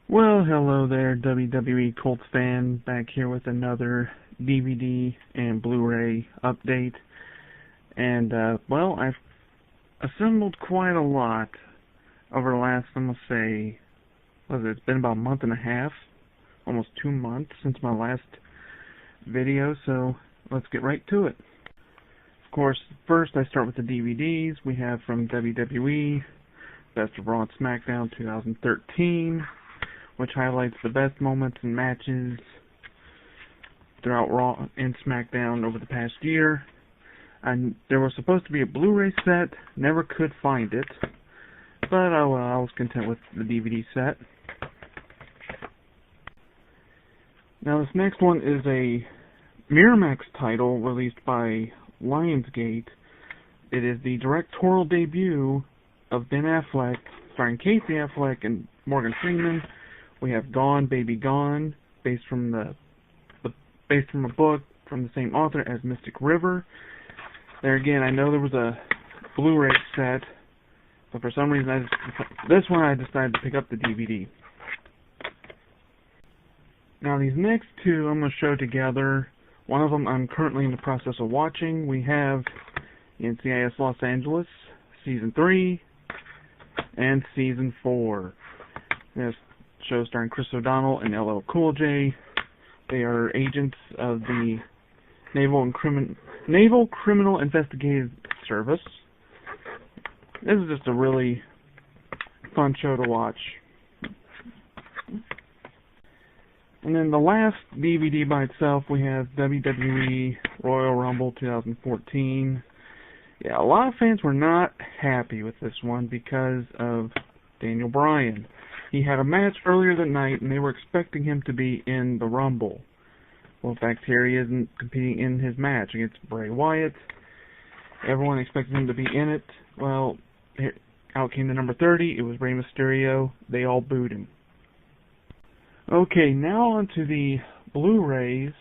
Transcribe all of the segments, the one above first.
Well, hello there, WWE Colts fan, back here with another DVD and Blu-ray update. And, well, I've assembled quite a lot over the last, I'm going to say, it's been about a month and a half, almost 2 months since my last video, so let's get right to it. Of course, first I start with the DVDs. We have from WWE, Best of Raw and SmackDown 2013, which highlights the best moments and matches throughout Raw and SmackDown over the past year. And there was supposed to be a Blu-ray set, never could find it, but I was content with the DVD set. Now this next one is a Miramax title released by Lionsgate. It is the directorial debut of Ben Affleck, starring Casey Affleck and Morgan Freeman. We have Gone Baby Gone, based from a book from the same author as Mystic River. There again, I know there was a Blu-ray set, but for some reason this one I decided to pick up the DVD. Now these next two I'm going to show together. One of them I'm currently in the process of watching. We have NCIS Los Angeles Season 3 and Season 4. This show starring Chris O'Donnell and LL Cool J. They are agents of the Naval Criminal Investigative Service. This is just a really fun show to watch. And then the last DVD by itself, we have WWE Royal Rumble 2014. Yeah, a lot of fans were not happy with this one because of Daniel Bryan. He had a match earlier that night, and they were expecting him to be in the Rumble. Well, in fact, here he isn't competing in his match against Bray Wyatt. Everyone expected him to be in it. Well, out came the number 30. It was Rey Mysterio. They all booed him. Okay, now on to the Blu-rays.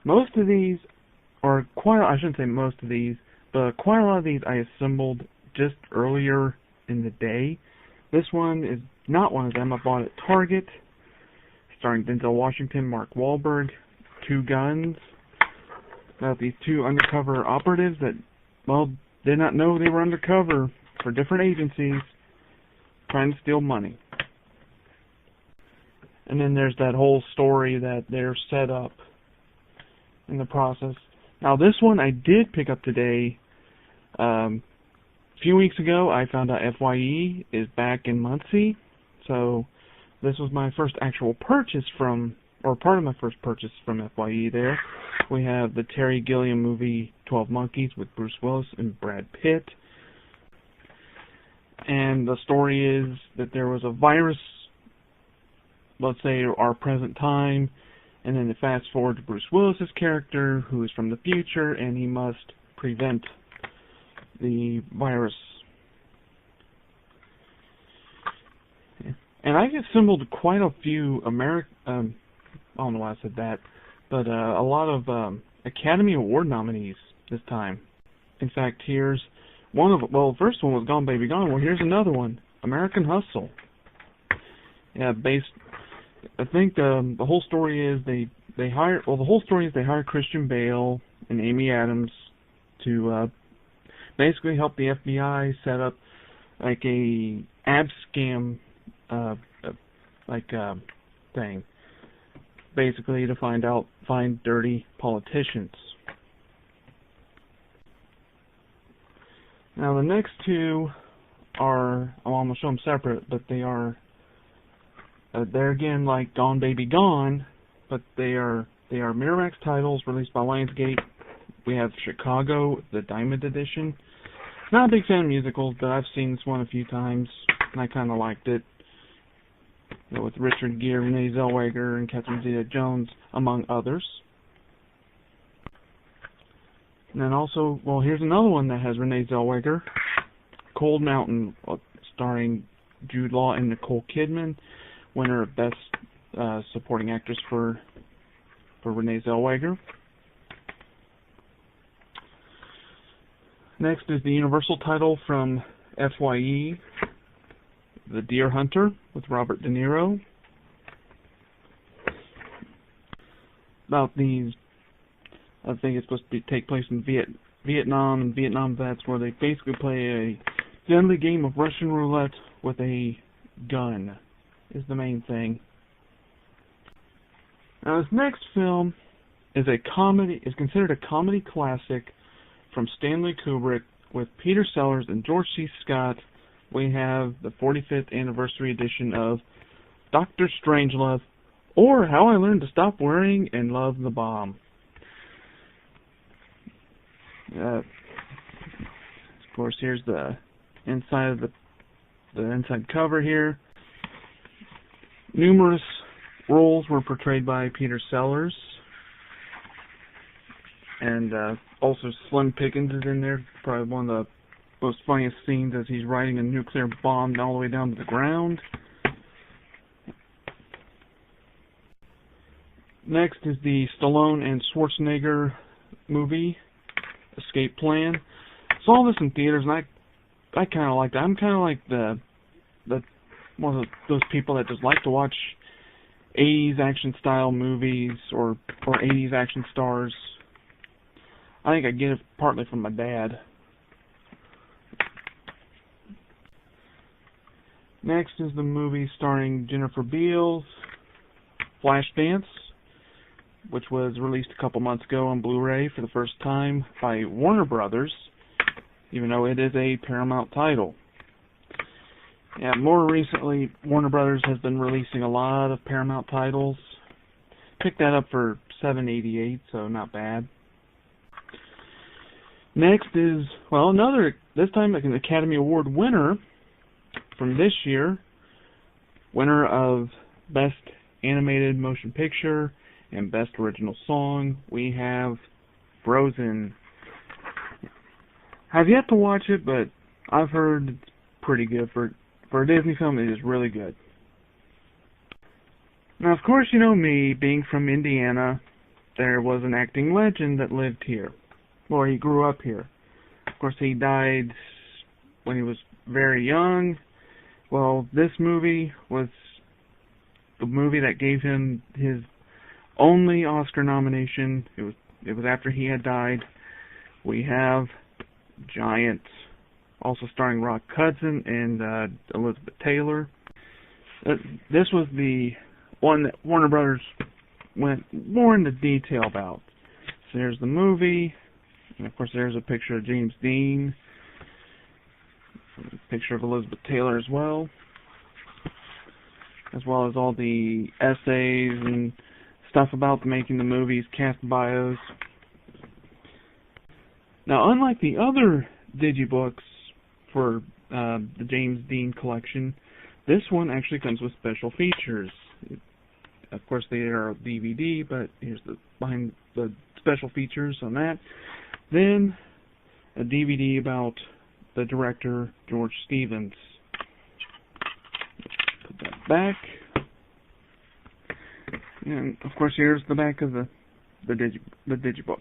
Most of these, or I shouldn't say most of these, but quite a lot of these I assembled just earlier in the day. This one is not one of them. I bought at Target, starring Denzel Washington, Mark Wahlberg, Two Guns, about these two undercover operatives that, well, did not know they were undercover for different agencies, trying to steal money. And then there's that whole story that they're set up in the process. Now this one I did pick up today. A few weeks ago I found out FYE is back in Muncie. So this was my first actual purchase from, or part of my first purchase from FYE there. We have the Terry Gilliam movie 12 Monkeys with Bruce Willis and Brad Pitt. And the story is that there was a virus, let's say our present time, and then they fast forward to Bruce Willis's character, who is from the future, and he must prevent the virus. And I've assembled quite a few I don't know why I said that, but a lot of Academy Award nominees this time. In fact, here's one of, well, the first one was Gone Baby Gone. Well, here's another one, American Hustle. Yeah, I think the whole story is they hire Christian Bale and Amy Adams to basically help the FBI set up like a ab scam thing, basically to find dirty politicians. Now the next two are, well, I'm gonna show them separate, but they are they're again like Gone Baby Gone, but they are Miramax titles released by Lionsgate. We have Chicago, the Diamond Edition. Not a big fan of musicals, but I've seen this one a few times, and I kind of liked it. With Richard Gere, Renee Zellweger, and Catherine Zeta-Jones, among others. And then also, well, here's another one that has Renee Zellweger, Cold Mountain, starring Jude Law and Nicole Kidman, winner of Best Supporting Actress for Renee Zellweger. Next is the Universal title from FYE. The Deer Hunter with Robert De Niro. About these, I think it's supposed to take place in Vietnam and Vietnam vets, where they basically play a deadly game of Russian roulette with a gun, is the main thing. Now this next film is a comedy, is considered a comedy classic from Stanley Kubrick with Peter Sellers and George C. Scott. We have the 45th anniversary edition of Dr. Strangelove, or How I Learned to Stop Worrying and Love the Bomb. Of course, here's the inside of the inside cover here. Numerous roles were portrayed by Peter Sellers, and also Slim Pickens is in there. Probably one of the most funniest scenes as he's riding a nuclear bomb all the way down to the ground. Next is the Stallone and Schwarzenegger movie, Escape Plan. Saw this in theaters, and I kind of liked it. I'm kind of like the one of those people that just like to watch 80s action style movies or 80s action stars. I think I get it partly from my dad. Next is the movie starring Jennifer Beals, Flashdance, which was released a couple months ago on Blu-ray for the first time by Warner Brothers, even though it is a Paramount title. Yeah, more recently, Warner Brothers has been releasing a lot of Paramount titles. Picked that up for $7.88, so not bad. Next is, well, another, this time an Academy Award winner from this year, winner of Best Animated Motion Picture and Best Original Song. We have Frozen. I've yet to watch it, but I've heard it's pretty good. For a Disney film, it is really good. Now, of course, you know me, being from Indiana, there was an acting legend that lived here. Well, he grew up here. Of course, he died when he was very young. Well, this movie was the movie that gave him his only Oscar nomination. It was after he had died. We have Giant, also starring Rock Hudson and Elizabeth Taylor. This was the one that Warner Brothers went more into detail about. So there's the movie, and of course there's a picture of James Dean, a picture of Elizabeth Taylor as well as all the essays and stuff about making the movies, cast bios. Now, unlike the other digibooks for the James Dean collection, this one actually comes with special features. Of course, they are DVD, but here's behind the special features on that. Then a DVD about the director George Stevens. Put that back, and of course, here's the back of the digibook.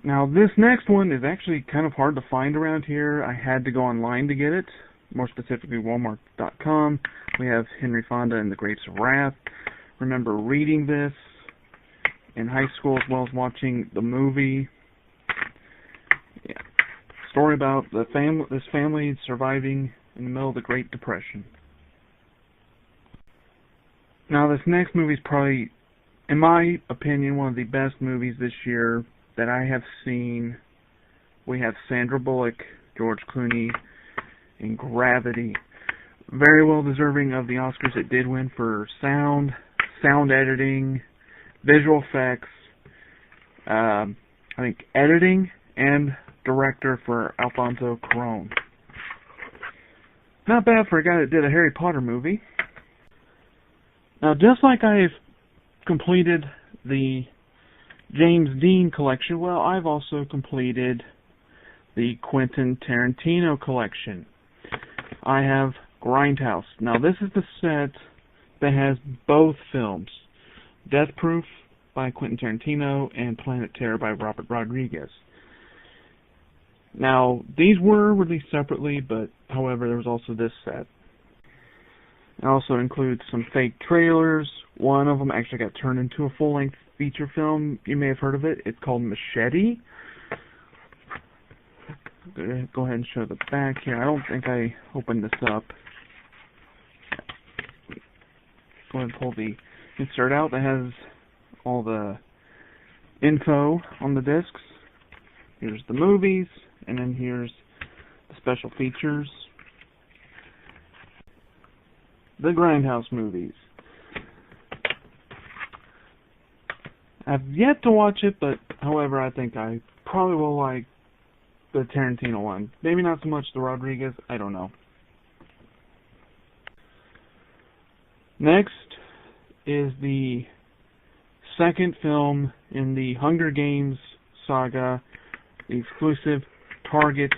Now, this next one is actually kind of hard to find around here. I had to go online to get it, more specifically Walmart.com. We have Henry Fonda and the Grapes of Wrath. Remember reading this in high school as well as watching the movie. Yeah. Story about this family surviving in the middle of the Great Depression. Now, this next movie is probably, in my opinion, one of the best movies this year that I have seen. We have Sandra Bullock, George Clooney, in Gravity. Very well deserving of the Oscars it did win for sound editing, visual effects, I think editing, and director for Alfonso Cuarón. Not bad for a guy that did a Harry Potter movie. Now, just like I've completed the James Dean collection, well, I've also completed the Quentin Tarantino collection. I have Grindhouse. Now, this is the set that has both films, Death Proof by Quentin Tarantino and Planet Terror by Robert Rodriguez. Now, these were released separately, but however, there was also this set. It also includes some fake trailers. One of them actually got turned into a full-length feature film. You may have heard of it. It's called Machete. Go ahead and show the back here. I don't think I opened this up. Go ahead and pull the insert out. That has all the info on the discs. Here's the movies, and then here's the special features. The Grindhouse movies. I've yet to watch it, but however, I think I probably will like the Tarantino one. Maybe not so much the Rodriguez, I don't know. Next is the second film in the Hunger Games saga, the exclusive Target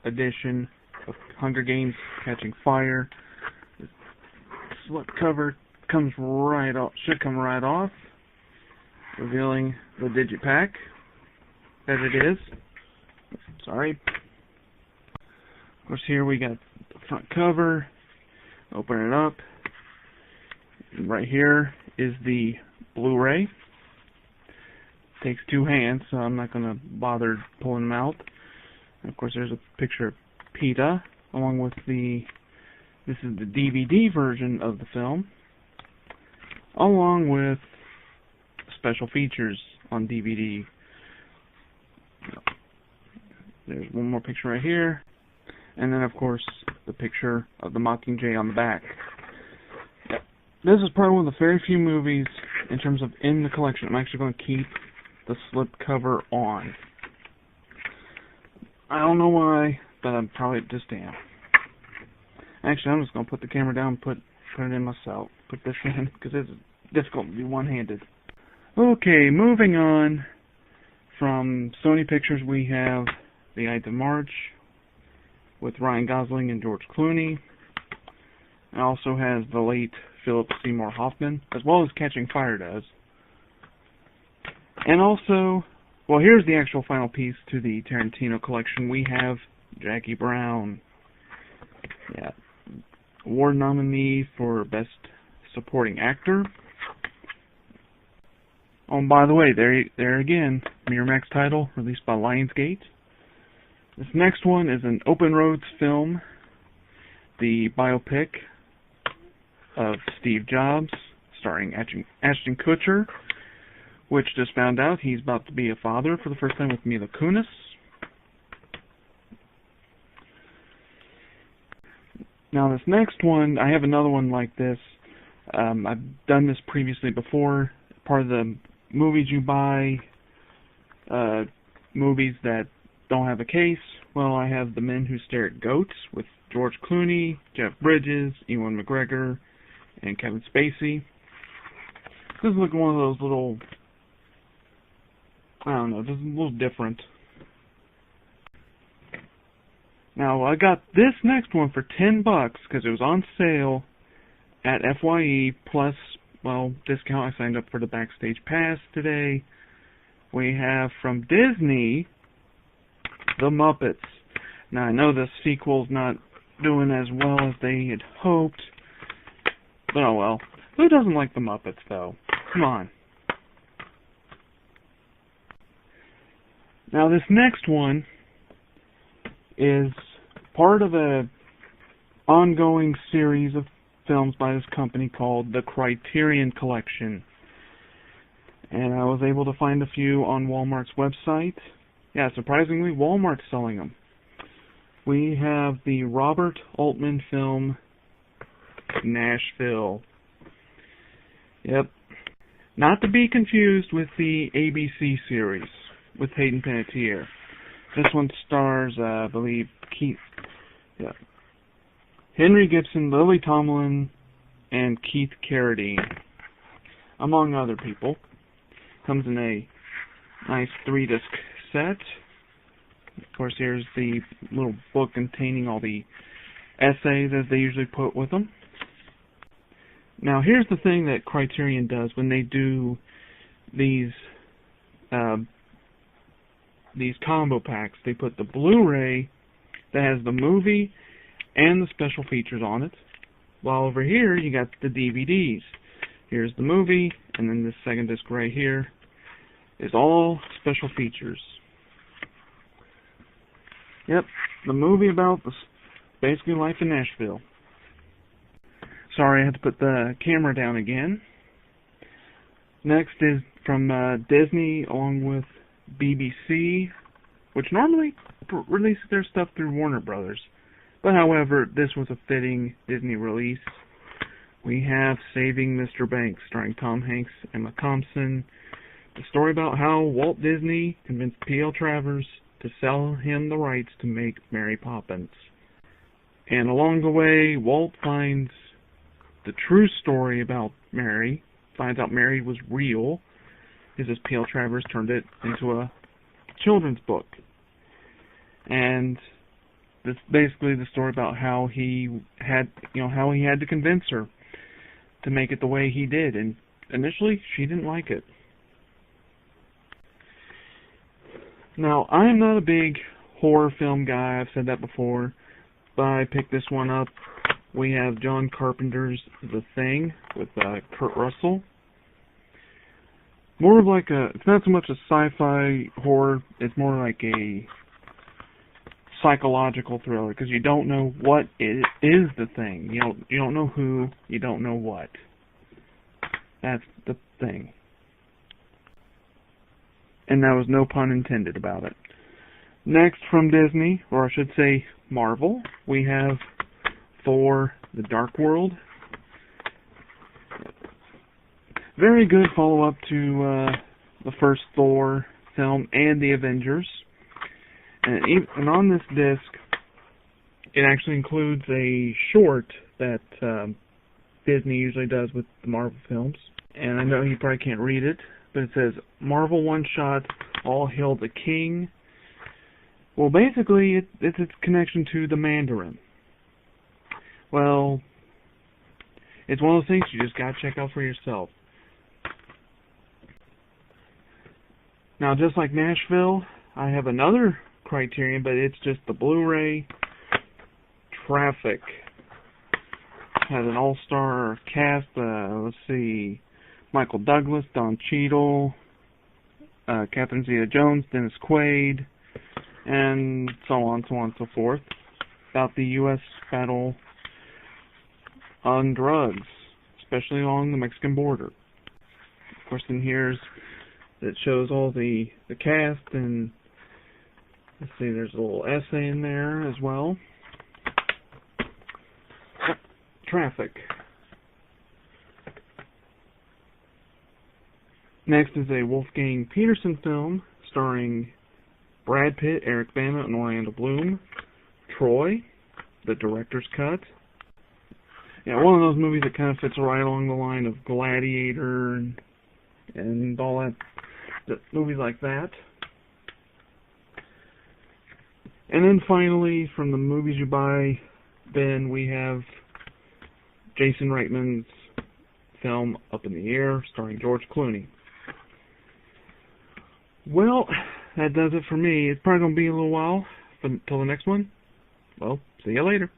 edition of Hunger Games Catching Fire. The slip cover comes right off, should come right off, revealing the digipack that it is. Sorry. Of course, here we got the front cover. Open it up. And right here is the Blu-ray. Takes two hands, so I'm not going to bother pulling them out. And of course, there's a picture of PETA, along with this is the DVD version of the film, along with special features on DVD. There's one more picture right here, and then of course the picture of the Mockingjay on the back. This is probably one of the very few movies in terms of in the collection I'm actually going to keep the slip cover on. I don't know why, but I'm probably just am. Actually, I'm just going to put the camera down and put it in myself. Put this in, because it's difficult to do one-handed. Okay, moving on. From Sony Pictures, we have The Ides of March with Ryan Gosling and George Clooney. It also has the late Philip Seymour Hoffman, as well as Catching Fire does. And also, well, here's the actual final piece to the Tarantino collection. We have Jackie Brown. Yeah. Award nominee for Best Supporting Actor. Oh, and by the way, there again, Miramax title, released by Lionsgate. This next one is an Open Roads film, the biopic of Steve Jobs, starring Ashton Kutcher, which just found out he's about to be a father for the first time with Mila Kunis. Now this next one, I have another one like this. I've done this previously before. Part of the movies you buy, movies that don't have a case. Well, I have The Men Who Stare at Goats with George Clooney, Jeff Bridges, Ewan McGregor, and Kevin Spacey. This is like one of those little, I don't know, this is a little different. Now, I got this next one for $10 because it was on sale at FYE plus, well, discount. I signed up for the Backstage Pass today. We have from Disney, The Muppets. Now, I know the sequel's not doing as well as they had hoped, but oh well. Who doesn't like The Muppets, though? Come on. Now, this next one is part of a ongoing series of films by this company called the Criterion Collection. And I was able to find a few on Walmart's website. Yeah, surprisingly, Walmart's selling them. We have the Robert Altman film, Nashville. Yep. Not to be confused with the ABC series with Hayden Panettiere. This one stars, I believe, Henry Gibson, Lily Tomlin, and Keith Carradine, among other people. Comes in a nice 3-disc set. Of course, here's the little book containing all the essays as they usually put with them. Now, here's the thing that Criterion does when they do these these combo packs. They put the Blu-ray that has the movie and the special features on it, while over here you got the DVDs. Here's the movie, and then this second disc right here is all special features. Yep, the movie about the basically life in Nashville. Sorry, I had to put the camera down again. Next is from Disney, along with BBC, which normally releases their stuff through Warner Brothers. But however, this was a fitting Disney release. We have Saving Mr. Banks, starring Tom Hanks and Emma Thompson. The story about how Walt Disney convinced P.L. Travers to sell him the rights to make Mary Poppins. And along the way, Walt finds the true story about Mary, finds out Mary was real, because as P.L. Travers turned it into a children's book. And this basically the story about how he had, how he had to convince her to make it the way he did, and initially she didn't like it. Now, I'm not a big horror film guy, I've said that before, but I picked this one up. We have John Carpenter's The Thing with Kurt Russell. More of like it's not so much a sci-fi horror, it's more like a psychological thriller, because you don't know what it is the thing. You don't know who, you don't know what. That's the thing. And that was no pun intended about it. Next from Disney, or I should say Marvel, we have Thor: The Dark World. Very good follow-up to the first Thor film and the Avengers. And on this disc, it actually includes a short that Disney usually does with the Marvel films. And I know you probably can't read it, but it says, Marvel one-shot, All Hail the King. Well, basically, it's its connection to the Mandarin. Well, it's one of those things you just gotta check out for yourself. Now, just like Nashville, I have another Criterion, but it's just the Blu-ray. Traffic has an all-star cast. Let's see, Michael Douglas, Don Cheadle, Catherine Zeta-Jones, Dennis Quaid, and so on and so forth. About the U.S. battle on drugs, especially along the Mexican border. Of course, in here's that shows all the cast, and let's see, there's a little essay in there as well. Traffic. Next is a Wolfgang Peterson film starring Brad Pitt, Eric Bana, and Orlando Bloom. Troy, the director's cut. Yeah, one of those movies that kind of fits right along the line of Gladiator and all that, movies like that. And then finally, from the Movies You Buy bin, we have Jason Reitman's film Up in the Air, starring George Clooney. Well, that does it for me. It's probably going to be a little while until the next one. Well, see you later.